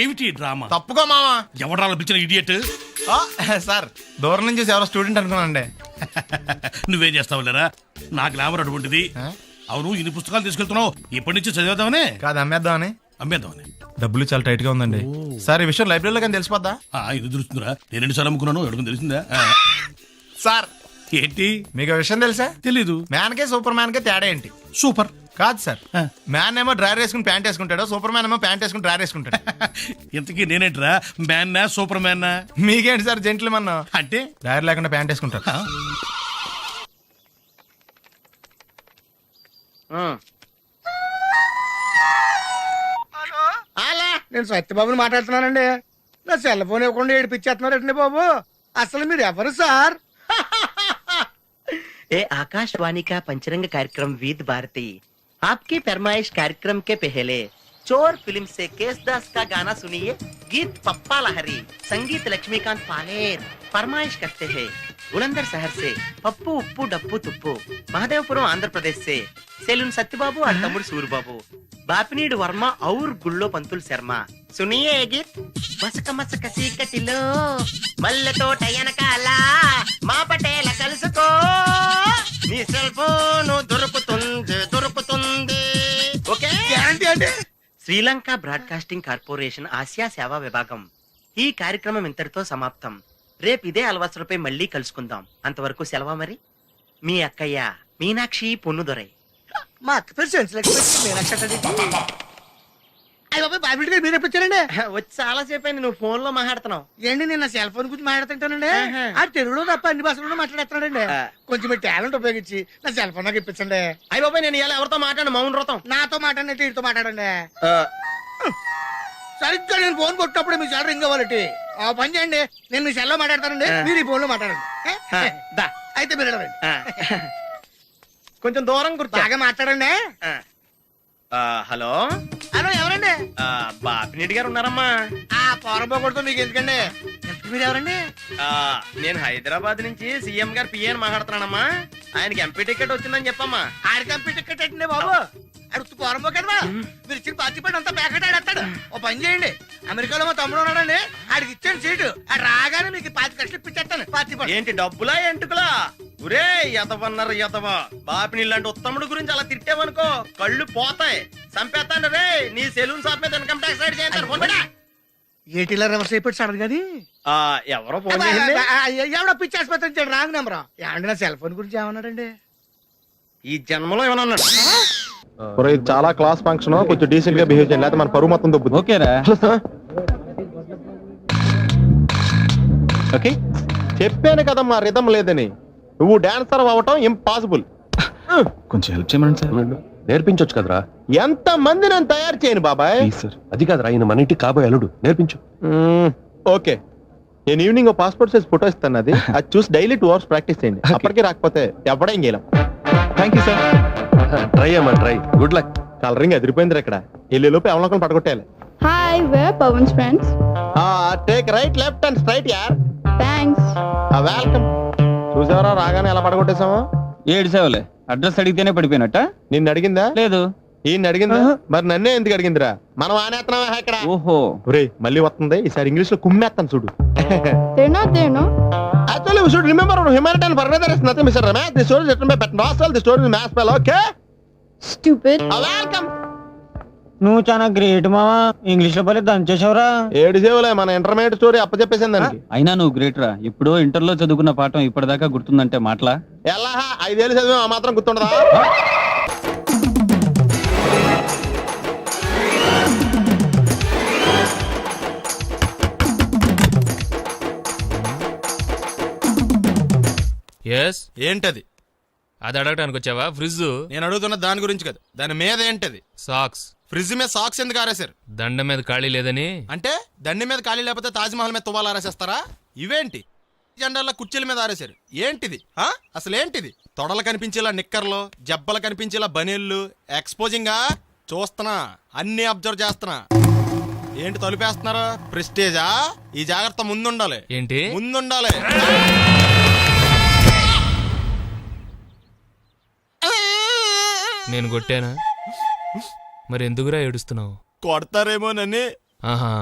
ఏమిటి డ్రామా? తప్పుకో మావా. ఎవడా పిలిచిన ఇడియట్? సార్ దూరం నుంచి ఎవరో స్టూడెంట్ అనుకున్నానండి. నువ్వేం చేస్తావు లేరా? నా గ్లామర్ అటువంటిది. అవును, ఇన్ని పుస్తకాలు తీసుకెళ్తున్నావు, ఇప్పటి నుంచి చదివేద్దామనే కాదు అమ్మేద్దామని. అమ్మేద్దామని. డబ్బులు చాలా టైట్ గా ఉందండి సార్. ఈ విషయం లైబ్రరీలో కానీ తెలిసిపోద్దా? ఇది తెలుస్తుందిరా, నేను 2 సార్లు అమ్ముకున్నాను, ఎవరికి తెలిసిందా? సార్ ఏంటి మీకు విషయం తెలుసా? తెలీదు. మ్యాన్ కే సూపర్ మ్యాన్ కే తేడా ఏంటి? సూపర్ కాదు సార్, మ్యాన్ ఏమో డ్రైవర్ వేసుకుని ప్యాంట్ వేసుకుంటాడు, సూపర్ మ్యాన్ ఏమో ప్యాంట్ వేసుకుని డ్రైవర్ వేసుకుంటాడు. ఇంతకీ నేనేంట్రా, మ్యాన్నా సూపర్ మ్యాన్నా? మీకేంటి సార్ జెంట్లమన్ అంటే డ్రైవర్ లేకుండా ప్యాంట్ వేసుకుంటారు. అలా నేను సత్యబాబుని మాట్లాడుతున్నానండి. నా సెల్ ఫోన్ ఇవ్వకుండా ఏడిపించేస్తున్నారండి బాబు. అసలు మీరు ఎవరు సార్? ए आकाशवाणी का पंचरंग कार्यक्रम विद भारती आपकी फरमाइश कार्यक्रम के पहले चोर फिल्म से केसदास का गाना सुनिए. गीत पप्पा लहरी, संगीत लक्ष्मीकांत पालेर. फरमाइश करते हैं बुलंदर शहर से पप्पू उप्पू डप्पू तुप्पू, महादेवपुरम आंध्र प्रदेश से सेलून सत्यबाबू और तमुड़ सूरबाबू, बापिनीड वर्मा और गुल्लो पंतुल शर्मा. सुनिए ये गीत. మసక మసక సీకటిలో మల్లెతో టయనకాల మా పటేల కలుసుకో, నీ సెల్ ఫోన్ దొరుకుతుంది. ఓకే. గ్యారంటీ అండి. శ్రీలంక బ్రాడ్కాస్టింగ్ కార్పొరేషన్ ఆసియా సేవా విభాగం. ఈ కార్యక్రమం ఇంతటితో సమాప్తం. రేపు ఇదే అలవాసులపై మళ్ళీ కలుసుకుందాం. అంతవరకు సెలవా మరి. మీ అక్కయ్య మీనాక్షి పొన్నుదొరై. మా అక్క పేరు సెన్సిలక్ష్మి మీనాక్షి. అయ్యి బాబు బాబీ గారు మీరు ఎప్పుడు వచ్చారండి? వచ్చి చాలా సేపు అయింది, నువ్వు ఫోన్ లో మాట్లాడుతున్నావు. ఏంటి నేను నా సెల్ ఫోన్ గురించి మాట్లాడుతుంటానండి. ఆ తెలుగులో తప్ప అన్ని భాషల్లో మాట్లాడేస్తున్నాడండి. కొంచెం మీ టాలెంట్ ఉపయోగించి నా సెల్ ఫోన్ నాకు ఇప్పించండి. అయ్యి బాబాయ్ నేను ఇలా ఎవరితో మాట్లాడు, మౌన వ్రతం. నాతో మాట్లాడినట్టు వీటితో మాట్లాడండి. సరిగ్గా నేను ఫోన్ కొట్టినప్పుడు మీ సెల్ రింగ్ అవ్వాలటి. ఆ పని చేయండి, నేను మీ సెల్లో మాట్లాడతానండి, మీరు ఈ ఫోన్ లో మాట్లాడండి. అయితే మీరు వెళ్ళండి. కొంచెం దూరం గుర్తు బాగా మాట్లాడండి. హలో హలో ఎవరండి? బాపినీడి గారు ఉన్నారమ్మా. ఆ పోరపోకూడదు మీకు ఎందుకండి. ఎంత మీరు ఎవరండి? నేను హైదరాబాద్ నుంచి సీఎం గారు పిఏని మాట్లాడుతున్నానమ్మా. ఆయనకి ఎంపీ టికెట్ వచ్చిందని చెప్పమ్మా. ఆడికి ఎంపీ టికెట్ ఏంటండి బాబు? అడుగుతూ పోరపో కదా, మీరు ఇచ్చిన పార్టీ పడి అంతా ప్యాకెట్ ఆడేస్తాడు. ఓ పని చేయండి, అమెరికాలో మా తమ్ముడు ఉన్నాడండి, ఆడికి ఇచ్చాను సీటు. ఆడు రాగానే మీకు 5 లక్షలు ఇప్పించేస్తాను పార్టీ పడి. ఏంటి డబ్బులా ఎంటుకులా? ఒరే ఎదవన్నారు ఎదవ. బాపిని లాంటి ఉత్తముడు గురించి అలా తిట్టావనుకో కళ్ళు పోతాయి, చంపేస్తాను రే. నీ సెలూన్ షాప్ మీద ఇన్కమ్ ట్యాక్స్ రైడ్ చేయండి. ఏటీలో రివర్స్ అయిపోయి సడన్ గది ఎవరో ఫోన్ చేయండి. ఎవడో పిచ్చి ఆసుపత్రి ఇచ్చాడు, రాంగ్ నెంబర్. ఏమండి నా సెల్ ఫోన్ గురించి ఏమన్నాడండి? ఈ జన్మలో ఏమన్నా అన్నాడు? ఇది చాలా క్లాస్ ఫంక్షన్, కొంచెం డీసెంట్ గా బిహేవ్ చేయాలి, లేకపోతే మన పరువు మొత్తం దొబ్బుతుంది. ఓకేరా? ఓకే చెప్పాను కదా మా రిథం లేదని. నువ్వు డాన్సర్ అవ్వటం ఇంపాసిబుల్. కొంచెం హెల్ప్ చేయమని సార్. నేర్పించొచ్చు కదరా. ఎంత మంది నేను తయారు చేయను బాబాయ్. సార్ అది కాదురా, ఆయన మన ఇంటికి కాబోయే అల్లుడు, నేర్పించు. ఓకే, నేను ఈవినింగ్ పాస్పోర్ట్ సైజ్ ఫోటో ఇస్తాను, అది చూసి డైలీ 2 hours ప్రాక్టీస్ చేయండి. అప్పటికి రాకపోతే ఎవడేం చేయలేం. Thank you sir. ట్రై అమ్మా ట్రై. Good luck. కలరింగ్ అదిరిపోయింది ఇక్కడ. వెళ్ళేలోపు ఎవరినొకరు పడగొట్టాలి. Hi, we're Pawan's friends. Take right left and straight యార్. Thanks. వెల్కమ్. చూసావరా రాగానే ఎలా పడగొట్టేసామో. 7 సేవలే. అడ్రస్ అడిగితేనే పడిపోయినట్ట. నిన్ను అడిగిందా? లేదు. ఈయన అడిగిందా? మరి నన్నే ఎందుకు అడిగిందిరా? మనం ఆనేస్తున్నావా ఇక్కడ? ఓహో ఒరే మళ్ళీ వస్తుంది, ఈసారి ఇంగ్లీష్ లో కుమ్మేస్తాను చూడు. They're not there, no? Actually, we should remember humanity and further is nothing, Mr. Ramesh. The story is written by Pat Nostril. The story is mass spell, okay? Stupid. Welcome. నువ్వు చాలా great మావా, English లో పని దంచేసావురా. 7 సేవలే, మన intermediate story అప్పచెప్పేసింది దానికి. అయినా నువ్వు great రా. ఇప్పుడు ఇంటర్ లో చదువుకున్న పాఠం ఇప్పటిదాకా గుర్తుందంటే మాటలా? ఎలా 5 ఏళ్ళు చదివా ఆ మాత్రం గుర్తుండదా? ఏంటది? అది అడగటానికి వచ్చావా? ఫ్రిడ్జ్. నేను అడుగుతున్న దాని గురించి కదా, దాని మీద ఏంటది? సాక్స్. ఫ్రిడ్జ్ మీద సాక్స్ ఎందుకు ఆరేశారు? దండ మీద ఖాళీ లేదని. అంటే దండి మీద ఖాళీ లేకపోతే తాజ్మహల్ మీద తువ్వాలు ఆరేసేస్తారా? ఇవేంటి జెండాల కుర్చీల మీద ఆరేశారు? ఏంటిది అసలు ఏంటిది? తొడలు కనిపించేలా నిక్కర్లు, జబ్బలు కనిపించేలా బనీళ్లు, ఎక్స్పోజింగ్ గా చూస్తున్నా, అన్ని అబ్జర్వ్ చేస్తున్నా. ఏంటి తలుపేస్తున్నారు? ప్రెస్టేజా? ఈ జాగ్రత్త ముందుండాలి. ఏంటి ముందుండాలి? నేను కొట్టానా? మరి ఎందుకురా ఏడుస్తున్నావు? కొడతారేమోనని. ఆహా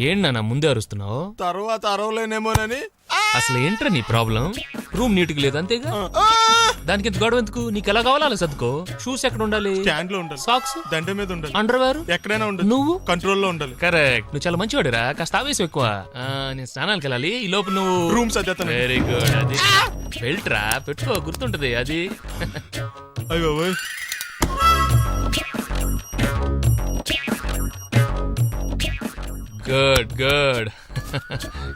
ఏంటన్నా ముందే అరుస్తున్నావు? తర్వాత అరవలేనేమోనని. అసలు ఏంట్రా నీ ప్రాబ్లం? రూమ్ నీట్గా లేదు అంతేగా, దానికి ఎంత గొడవ ఎందుకు? నీకు ఎలా కావాలో అలా సర్దుకో. షూస్ ఎక్కడ ఉండాలి? స్టాండ్ లో ఉండాలి. సాక్స్ దండ మీద ఉండాలి. అండర్వేర్ ఎక్కడైనా ఉండాలి. నువ్వు కంట్రోల్లో ఉండాలి. కరెక్ట్. నువ్వు చాలా మంచివాడురా, కాస్త ఆవేశం ఎక్కువ. నేను స్నానానికి వెళ్ళాలి, ఈ లోపు నువ్వు రూమ్ సర్దేస్తాను. Very good. అది బెల్ట్ రా, పెట్టుకో, గుర్తుంటది అది. అయ్యో ఓయ్. Good good.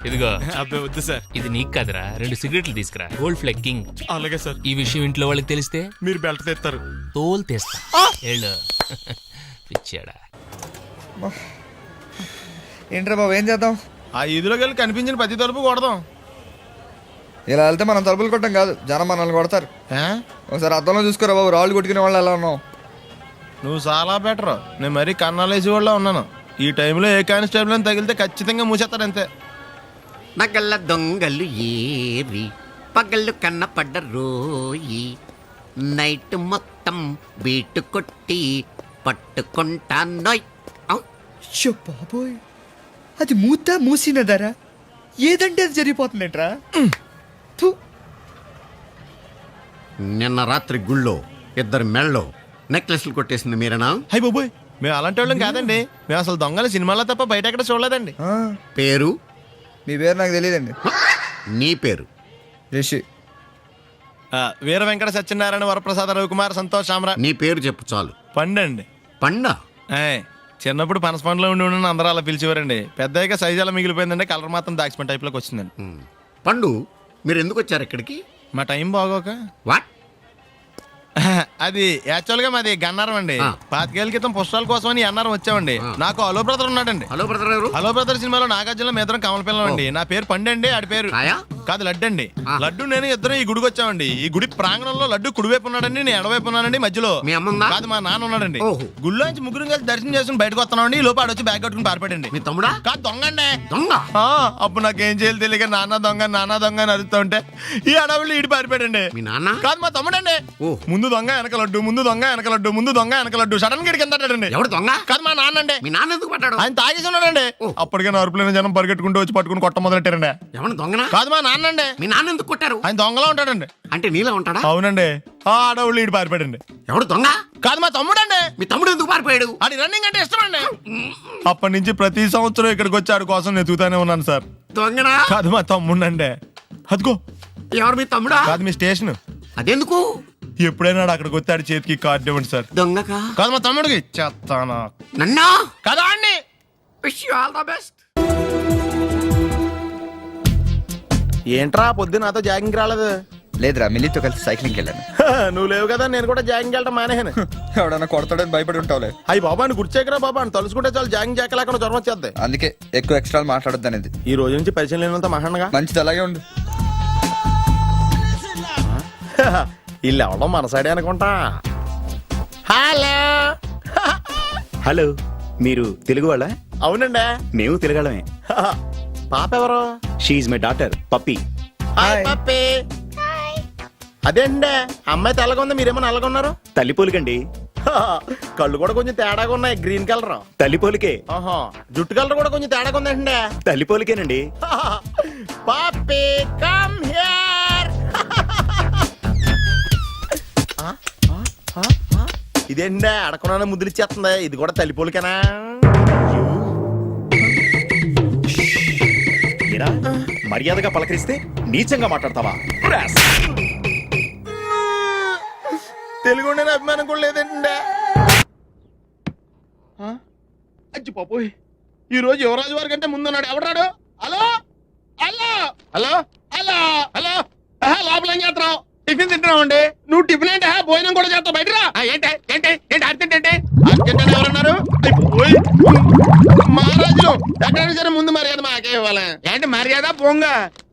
ఇదిగో అబ్బే వద్దు సార్. ఇది నీకు కాదురా, 2 సిగరెట్లు తీసుకురా. Gold flake king. అలాగే సార్. ఈ విషయం ఇంట్లో వాళ్ళకి తెలిస్తే మీరు బెల్ట్ తెస్తారు. తోలు తీస్తా. వెళ్ళు. పిచ్చాడా. ఏంట్రా బాబు, ఏం చేద్దాం? ఆ ఈదులోకి వెళ్ళి కనిపించిన ప్రతి తలుపు కొడదాం. ఇలా వెళ్తే మనం తలుపులు కొట్టం కాదు, జనం మనల్ని కొడతారు. ఒకసారి అద్దంలో చూసుకోరా బాబు, రాళ్ళు కొట్టుకునే వాళ్ళు ఎలా ఉన్నావు. నువ్వు చాలా బెటర్. నేను మరీ కన్నాలేసి వాళ్ళ ఉన్నాను. ఈ టైంలో ఏ కానిస్టేబుల్ అని తగిలితే ఖచ్చితంగా మూసేస్తాడు అంతే. నగల దొంగలు ఏరి పగళ్ళు కన్నపడ్డ రోయి, నైట్ మొత్తం బీటు కొట్టి పట్టుకుంటానోయ్. బాబోయ్, అది మూసినదరా, ఏదంటే అది జరిగిపోతుందేంట్రా. నిన్న రాత్రి గుళ్ళో 2 మెళ్ళలో నెక్లెస్లు కొట్టేసింది మీరేనా? హై బాబోయ్, మేము అలాంటి వాళ్ళం కాదండి. మేము అసలు దొంగలు సినిమాలో తప్ప బయట ఎక్కడ చూడలేదండి. పేరు? మీ పేరు నాకు తెలియదండి. నీ పేరు? రిషి. వీర వెంకట సత్యనారాయణ వరప్రసాద రవికుమార్ సంతోష్ సామ్రా. నీ పేరు చెప్పు చాలు. పండండి. పండా? చిన్నప్పుడు పనస పండులో ఉండి అందరూ అలా పిలిచేవారండి. పెద్దగా సైజ్ అలా మిగిలిపోయిందండి, కలర్ మాత్రం దాక్సిపెన్ టైప్లోకి వచ్చిందండి. పండు, మీరు ఎందుకు వచ్చారు ఇక్కడికి? మా టైం బాగోక. వాట్? అది యాక్చువల్ గా మాది గన్నారం అండి. 25 ఏళ్ల క్రితం పుస్తకాల కోసం అని అన్నారం వచ్చామండి. నాకు హలో బ్రదర్ ఉన్నాడండి. హలో బ్రదర్ ఎవరు? హలో బ్రదర్ సినిమాలో నాగార్జున మేదరం కమల పిల్లం అండి. నా పేరు పండండి, ఆడి పేరు కాదు లడ్డు అండి. లడ్డు నేను ఇద్దరు ఈ గుడికి వచ్చామండి. ఈ గుడి ప్రాంగణంలో లడ్డు కుడివైపు ఉన్నాడండి, నేను ఎడవైపు ఉన్నానండి. మధ్యలో మీ అమ్మ కాదు మా నాన్న ఉన్నాడండి. గుళ్ళో నుంచి ముగ్గురు కలిసి దర్శనం చేసుకుని బయటకు వస్తున్నామండి. ఈ లోపు ఆడొచ్చి బ్యాగ్ కట్టుకుని పారిపోయండి. మీ తమ్ముడా? కాదు దొంగ అండి. దొంగ? అప్పుడు నాకేం చేయాలి తెలియక నాన్న దొంగ అని అరుస్తూ ఉంటే ఈ అడవులు ఈడి పారిపోయాడండి. మీ నాన్న? కాదు మా తమ్ముడండి. ముందు దొంగ వెనక లడ్డు, ముందు దొంగ వెనక లడ్డు, ముందు దొంగ వెనక లడ్డు. సడన్ గా కింద పడ్డాడండి. ఎవరు దొంగ? కాదు మా నాన్న అండి. మీ నాన్న ఎందుకు పడ్డాడు? ఆయన తాగేసి ఉన్నాడండి. అప్పటికే నరుపులైన జనం పరిగెట్టుకుంటూ వచ్చి పట్టుకుని కొట్ట మొదలెట్టారండి. ఎవరు దొంగనా? కాదు మా నాన్న అండి. మీ నాన్న ఎందుకు కొట్టారు? ఆయన దొంగలా ఉంటాడండి. అంటే నీలా ఉంటాడా? అవునండి. ఆ అడవులు ఈడి పారిపోయాడండి. ఎవడు దొంగ? కాదు మా తమ్ముడండి. మీ తమ్ముడు ఎందుకు పారిపోయాడు? అది రన్నింగ్ అంటే ఇష్టం అండి. అప్పటి నుంచి ప్రతి సంవత్సరం ఇక్కడికి వచ్చి ఆడి కోసం వెతుకుతానే ఉన్నాను సార్. దొంగనా? కాదు మా తమ్ముడండి. అదిగో. ఎవరు మీ తమ్ముడా? కాదు మీ స్టేషన్. అదెందుకు? ఎప్పుడైనా అక్కడికి వచ్చి ఆడి చేతికి కార్డు ఇవ్వండి సార్. దొంగకా? కాదు మా తమ్ముడికి చెత్తానా. నన్నా? కదా అండి. Wish you all the best. ఏంట్రా పొద్దున నాతో జాగింగ్ రాలేదు? లేదురా, మిల్లీతో కలిసి సైక్లింగ్ వెళ్ళాను. నువ్వు లేవు కదా, నేను కూడా జాగింగ్ వెళ్ళడం మానేహాను. ఎవడన్నా కొడతాడని భయపడి ఉంటావులే. అయ్యి బాబా అని గుర్చేకరా బాబా అని తలుసుకుంటే చాలు జాగింగ్ చేయలేకుండా జ్వరం వచ్చేద్ది. అందుకే ఎక్కువ ఎక్స్ట్రా మాట్లాడొద్దు అనేది. ఈ రోజు నుంచి పరిచయం లేనంత మహాన్గా మంచిది, అలాగే ఉండు. వీళ్ళు ఎవడం మనసాడే అనుకుంటా. హలో హలో, మీరు తెలుగు వాళ్ళ? అవునండి, మేము తెలుగాళ్ళమే. పాప ఎవరు? షీఈ్ మై డాటర్ పప్పి. పప్పి. అదేండి అమ్మాయి తెల్లగా ఉంది, మీరేమో నల్లగా ఉన్నారు. తల్లిపోలికండి. కళ్ళు కూడా కొంచెం తేడాగా ఉన్నాయి, గ్రీన్ కలర్. తల్లిపోలికే. జుట్టు కలర్ కూడా కొంచెం తేడాగా ఉందండి. తల్లిపోలికేనండి. పప్పి కమ్ హియర్. ఇదేండి అడగకుండా ముద్దులు ఇచ్చేస్తుంది. ఇది కూడా తల్లిపోలికేనా? మర్యాదగా పలకరిస్తే నీచంగా మాట్లాడతావా? తెలుగు అభిమానం కూడా లేదండి. అచ్చి పాపోయ్, ఈ రోజు యువరాజు వారి కంటే ముందున్నాడు. ఎవడాడు? Hello hello hello hello hello లోపల ఏం చేస్తున్నావు? టిఫిన్ తింటున్నావు అండి. నువ్వు టిఫిన్ ఏంటి? భోజనం కూడా చేస్తావు. బయటరా. ఏంటి ఏంటి ఏంటి అర్జెంట్ ఏంటి? అర్జెంట్ అంటే ఎవరన్నారు? మహారాజులు ఎక్కడ సరే ముందు మర్యాద మాకే ఇవ్వాలి. ఏంటి మర్యాద? పోంగ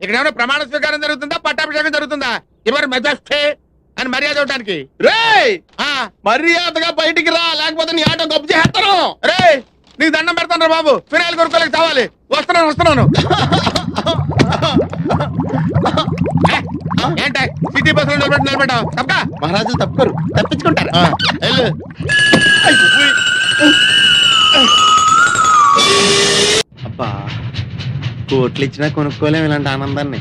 ఇక్కడ ఏమైనా ప్రమాణ స్వీకారం జరుగుతుందా, పట్టాభిషేకం జరుగుతుందా? ఎవరు మెజాస్టే అని మర్యాద ఇవ్వడానికి. రే మర్యాదగా బయటికి రా, లేకపోతే నీ ఆటో గబ్బు చేస్తాను. రే నీకు దండం పెడతాను రా బాబు, ఫినాయిల్ కొనుక్కోలేక కావాలి. వస్తున్నాను. ఏంటి సిటీ బస్సులో నిలబెట్టావు? తప్ప మహారాజులు తప్పుకోరు, తప్పించుకుంటారు. అబ్బా కోట్లు ఇచ్చినా కొనుక్కోలేం ఇలాంటి ఆనందాన్ని.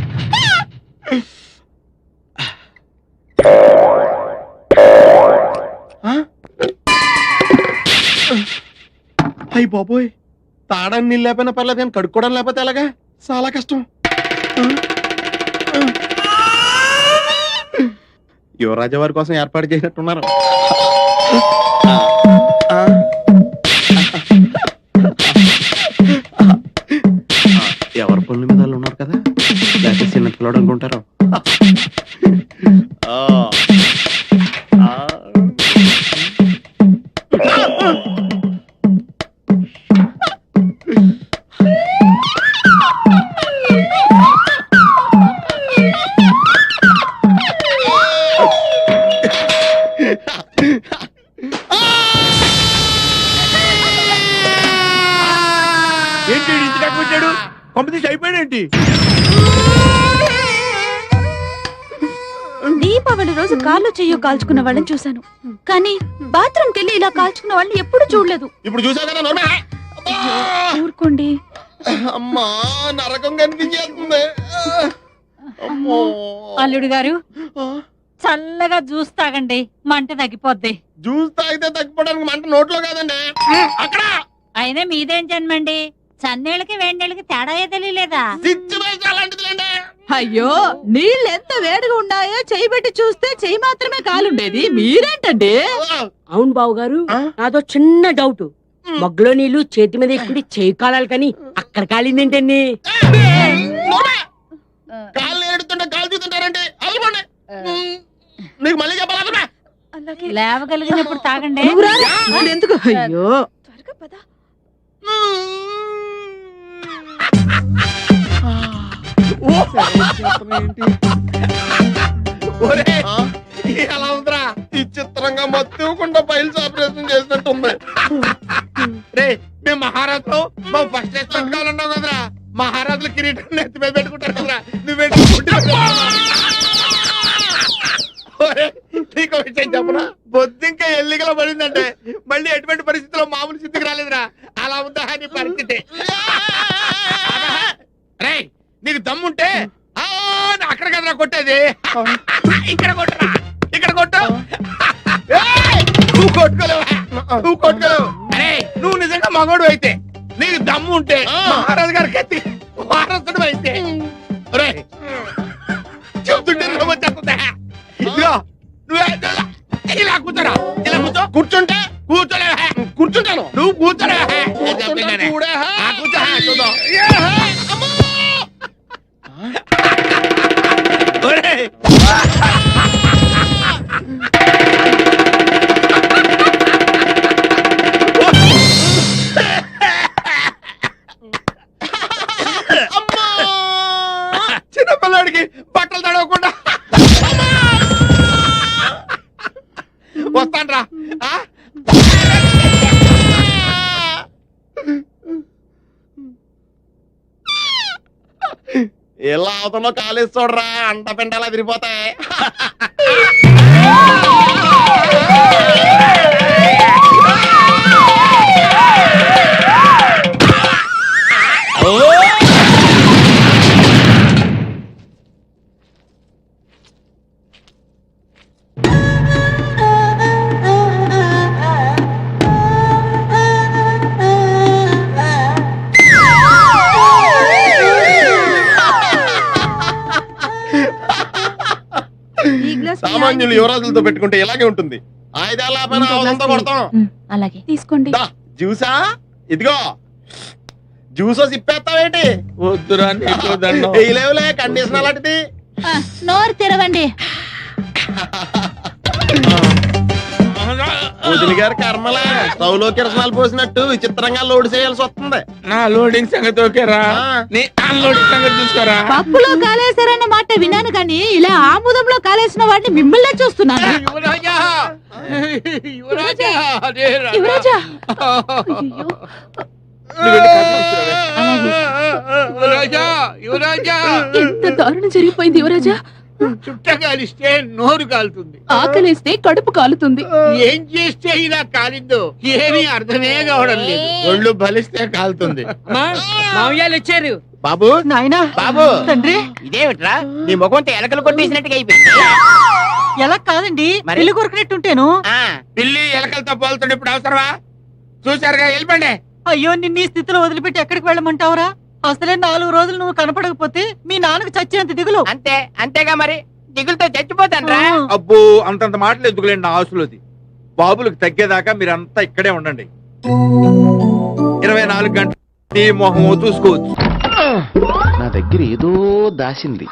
అయ్యి బాబోయ్, తాడని నీళ్ళు లేకపోయినా పర్లేదు కానీ కడుక్కోవడం లేకపోతే ఎలాగా? చాలా కష్టం. యువరాజు వారి కోసం ఏర్పాటు చేసినట్టున్నారు. ఎవరి పనుల మీద వాళ్ళు ఉన్నారు కదా, లేకపోతే చిన్న పిల్లడు అనుకుంటారు. ఏంటి ఇంటి దాకా వచ్చాడు? పంపిణీ అయిపోయాడేంటి? దీపావళి రోజు కాళ్ళు చెయ్యో కాల్చుకున్న వాళ్ళని చూశాను, కానీ బాత్రూమ్ కెళ్ళి ఇలా కాల్చుకున్న వాళ్ళని ఎప్పుడు చూడలేదు. ఇప్పుడు చూసావు కదా నోర్మే. ఊరుకోండి. అమ్మా నరకం కనిపించేస్తుంది. అల్లుడు గారు చల్లగా జ్యూస్ తాగండి, మంట తగ్గిపోద్ది. జ్యూస్ తాగితే తగ్గిపోవడానికి మంట నోట్లో కాదండి, అక్కడ. అయినా మీదేం జన్మండి, చన్నేళ్ళకి వేడినీళ్ళకి తేడా తెలియలేదా? అయ్యో, నీళ్ళు ఎంత వేడిగా ఉన్నాయో చెయ్యి పెట్టి చూస్తే చెయ్యి మాత్రమే కాలుండేది, మీరేంటండి? అవును బావు గారు, నాదో చిన్న డౌట్. మగ్గులో నీళ్లు చేతి మీద ఎక్కుడి చేయి కాలాలి కానీ అక్కడ కాలిందేంటండి? కాళ్ళు ఏడుతుంటే కాలు చూస్తుంటారంటే నీకు మళ్ళీ చెప్పాలా? లేవగలిగినప్పుడు తాగండి. ఎందుకు? అయ్యో ఎలా ఉందిరా? ఈ చిత్రంగా మత్తుకుండా ఫైల్స్ ఆపరేషన్ చేసినట్టుంది. రే మేము మహారాజులు, మా ఫస్ట్ రెస్టారెంట్ కావాలన్నావు కదరా. మహారాజులు కిరీటం నెత్తి మీద పెట్టుకుంటారు కదరా, నువ్వేంటి? నీకు విషయం చెప్పనా? బొద్దింక ఎల్లిగల పడిందంటే మళ్ళీ ఎటువంటి పరిస్థితిలో మామూలు స్థితికి రాలేదురా. అలా ఉందా నీ పరిస్థితి? రే నీకు దమ్ముంటే అక్కడ కదరా కొట్టేది, ఇక్కడ కొట్టరా, ఇక్కడ కొట్టు. నువ్వు కొట్టుకోలేవు, నువ్వు కొట్టుకోలేవు. అరే నువ్వు నిజంగా మగోడు అయితే, నీకు దమ్ము ఉంటే మహారాజు గారికి ఎత్తి వారసుడు అయితే చెప్తుంటే వచ్చేస్తుందా? ఇదిగో నువ్వే ఇలా కూర్చోరా, ఇలా కూర్చో. కూర్చుంటే కూర్చోలేవా? కూర్చుంటాను. నువ్వు కూర్చోలేవా? చిన్నపిల్లాడికి బట్టలు తడవకుండా వస్తాన్రా. ఎలా అవుతుందో కాలేజ్ చూడరా, అంట పెంటలా తిరిగిపోతాయి. సామాన్యులు యువరాజులతో పెట్టుకుంటే ఇలాగే ఉంటుంది. ఆయుధాలతో కొడతాం. అలాగే తీసుకోండి. జ్యూసా? ఇదిగో జ్యూసో సిప్పేస్తావేంటి? వద్దురా, లేవులే కండిషన్ అలాంటిది. నోరు తెరవండి. వదిలి గారి కర్మలే, స్టవ్లో కిరసనాలు పోసినట్టు విచిత్రంగా లోడ్ చేయాల్సి వస్తుంది. నా లోడింగ్ సంగతి ఓకేరా, నీ అన్లోడింగ్ సంగతి చూసుకోరా. పప్పులో కాలేశారన్న మాట విన్నాను కానీ ఇలా ఆముదంలో కాలేసిన వాడిని మిమ్మల్నే చూస్తున్నాను. యువరాజా, యువరాజా, యువరాజా, యువరాజా, యువరాజా, ఎంత దారుణం జరిగిపోయింది యువరాజా. చుట్ట కాలిస్తే నోరు కాలుతుంది, ఆకలిస్తే కడుపు కాలుతుంది. ఏం చేస్తే ఇలా కాలిందో ఏమీ అర్థమే కావడం లేదు. ఒళ్ళు బలిస్తే కాలుతుంది. మామయ్యాలు వచ్చారు. బాబు నాయనా బాబు తండ్రి ఇదేమిట్రా నీ ముఖంతో ఎలకలు కొట్టేసినట్టుగా అయిపోయింది. ఎలా కాదండి ఇల్లు కొరికినట్టుంటేను. పిల్లి ఎలకలతో పోలుతుండే ఇప్పుడు అవసరమా? చూసారుగా, వెళ్ళిపోండి. అయ్యో నిన్ను ఈ స్థితిలో వదిలిపెట్టి ఎక్కడికి వెళ్ళమంటావురా? అసలే 4 రోజులు నువ్వు కనపడకపోతే మీ నాన్నకు చచ్చేంత దిగులు. అంతేగా మరి, దిగులతో చచ్చిపోతాను రా. అబ్బో అంతంత మాటలు ఎందుకులేండి నా ఆశలోది. బాబులకు తగ్గేదాకా మీరంతా ఇక్కడే ఉండండి. 24 గంటలు ఈ మొహం చూసుకోవచ్చు. నా దగ్గర ఏదో దాసింది.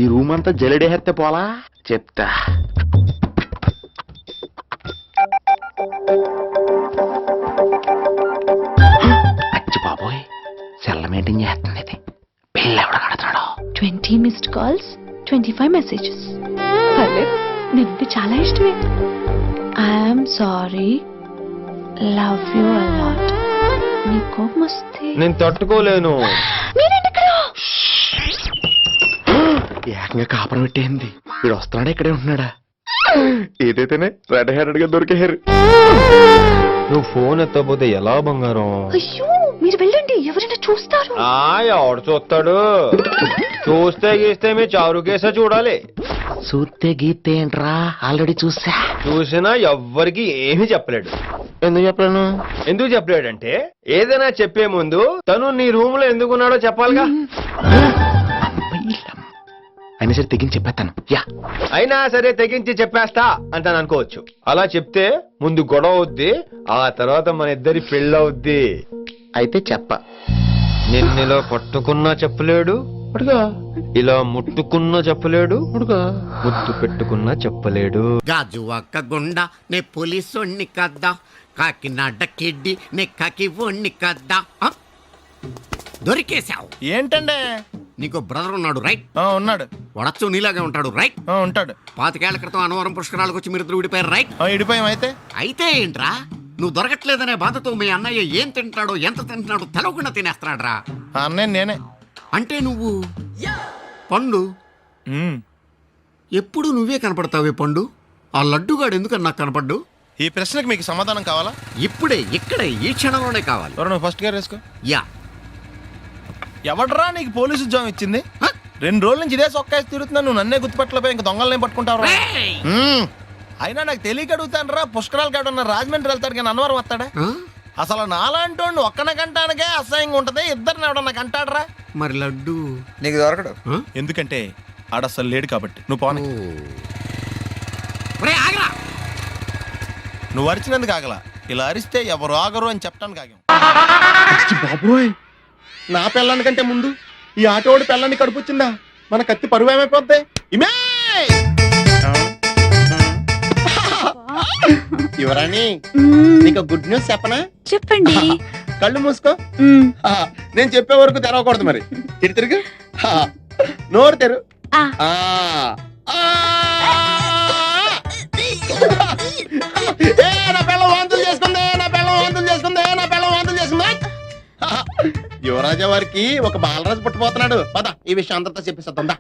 ఈ రూమ్ అంతా జలడేహెత్తే పోలా చెప్తా. అచ్చి బాబోయ్, సెల్ల మెయింటైన్ చేస్తుంది ఇది. పిల్ల ఎవడ కడతాడో. 20 మిస్డ్ కాల్స్, 25 మెసేజెస్. పర్లేదు, నిన్నంటే చాలా ఇష్టమే. I'm sorry, love you a lot. నీ కోపం వస్తే నేను తట్టుకోలేను. మీరేంటి ఇక్కడ? ఏకంగా కాపురం పెట్టేంది. వీడు వస్తున్నాడా ఇక్కడే ఉంటున్నాడా? ఏదైతేనే రెడ్ హ్యాండెడ్ గా దొరికారు. నువ్వు ఫోన్ ఎత్తపోతే ఎలా బంగారం? అయ్యో, మీరు వెళ్ళండి, ఎవరైనా చూస్తారు. ఎవడు చూస్తాడు? చూస్తే గీస్తే మీ చారు కేసే చూడాలి. చూస్తే గీస్తే ఏంట్రా, ఆల్రెడీ చూసినా ఎవ్వరికి ఏమీ చెప్పలేడు. ఎందుకు చెప్పలేను? ఎందుకు చెప్పలేడంటే ఏదైనా చెప్పే ముందు తను నీ రూమ్ లో ఎందుకున్నాడో చెప్పాలిగా. అయినా సరే తెగించి చెప్పేస్తాను. అయినా సరే తెగించి చెప్పేస్తా అంటాను అనుకోవచ్చు. అలా చెప్తే ముందు గొడవ అవుద్ది, ఆ తర్వాత మన ఇద్దరి పెళ్ళవుద్ది. అయితే చెప్ప. నిన్నిలా పట్టుకున్నా చెప్పలేడు, ఇలా ముట్టుకున్నా చెప్పలేడు, ముద్దు పెట్టుకున్నా చెప్పలేడు. గాజు ఒక్క గుండ నే పోలీసోణ్ణి కద్దా, కాకినాడ కిడ్డి నే కాకి ఓణ్ణి కద్దా. దొరికేశావు. ఏంటండి? నీకు బ్రదర్ ఉన్నాడు రైట్? ఉన్నాడు. వడచ్చు నీలాగే ఉంటాడు రైట్? ఉంటాడు. 25 ఏళ్ల క్రితం అన్నవరం పుష్కరాలకు వచ్చి మీరిద్దరు విడిపోయారు రైట్? ఇడిపోయాం. అయితే ఏంట్రా, నువ్వు దొరకట్లేదనే బాధతో మీ అన్నయ్య ఏం తింటాడో ఎంత తింటున్నాడో తెలవకుండా తినేస్తున్నాడ్రా. అన్నయ్య నేనే. అంటే నువ్వు పండు ఎప్పుడు నువ్వే కనపడతావే పండు. ఆ లడ్డుగాడు ఎందుకని నాకు కనపడ్డు? ఈ ప్రశ్నకు మీకు సమాధానం కావాలా? ఇప్పుడే ఇక్కడే ఈ క్షణంలోనే కావాలి. నువ్వు ఫస్ట్ గేర్ వేసుకో. యా. ఎవడరా నీకు పోలీసు ఉద్యోగం ఇచ్చింది? 2 రోజుల నుంచి ఇదే సొక్కేసి తిరుగుతున్నా, నువ్వు నన్నే గుర్తుపట్టలేపోయి ఇంక దొంగలనే పట్టుకుంటావు. అయినా నాకు తెలియక అడుగుతాను రా, పుష్కరాలు కాడున్న రాజమండ్రి వెళ్తాడు కానీ అన్నవరం వస్తాడా? అసలు నాలాంటి ఒక్కన కంటానికే అసహ్యంగా ఉంటది, ఇద్దరిని ఎవడన్నా కంటాడరా? మరి లడ్డు నీకు దొరకడు. ఎందుకంటే ఆడ అసలు లేడు కాబట్టి. నువ్వు పోనీ. నువ్వు అరిచినందుకు ఆగలా, ఇలా అరిస్తే ఎవరు ఆగరు అని చెప్పడానికి ఆగాం. బాబోయ్, నా పిల్లని కంటే ముందు ఈ ఆటోడి పిల్లని కడుపుచ్చిందా? మన కత్తి పరువు ఏమైపోద్ది? యువరాణి, నీకు గుడ్ న్యూస్ చెప్పనా? చెప్పండి. కళ్ళు మూసుకో. నేను చెప్పే వరకు తెరవకూడదు. మరి తిరుగు, నోరు తెరు. నా పిల్ల వాంతులు చేసుకుంది, నా పిల్ల వాంతులు చేసుకుంది, నా పిల్ల వాంతులు చేసుకుంది. యువరాజా వారికి ఒక బాలరాజు పుట్టబోతున్నాడు. పద, ఈ విషయం అందరితో చెప్పేస్తుందా?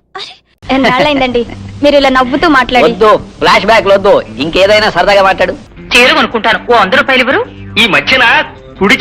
ఎన్నాళ్ళైందండి మీరు ఇలా నవ్వుతూ మాట్లాడి? వద్దు, ఫ్లాష్ బ్యాక్ వద్దు, ఇంకేదైనా సరదాగా మాట్లాడు. చీర కొనుక్కుంటాను, ఓ 100 రూపాయలు ఇవ్వరు? ఈ మధ్యన కుడి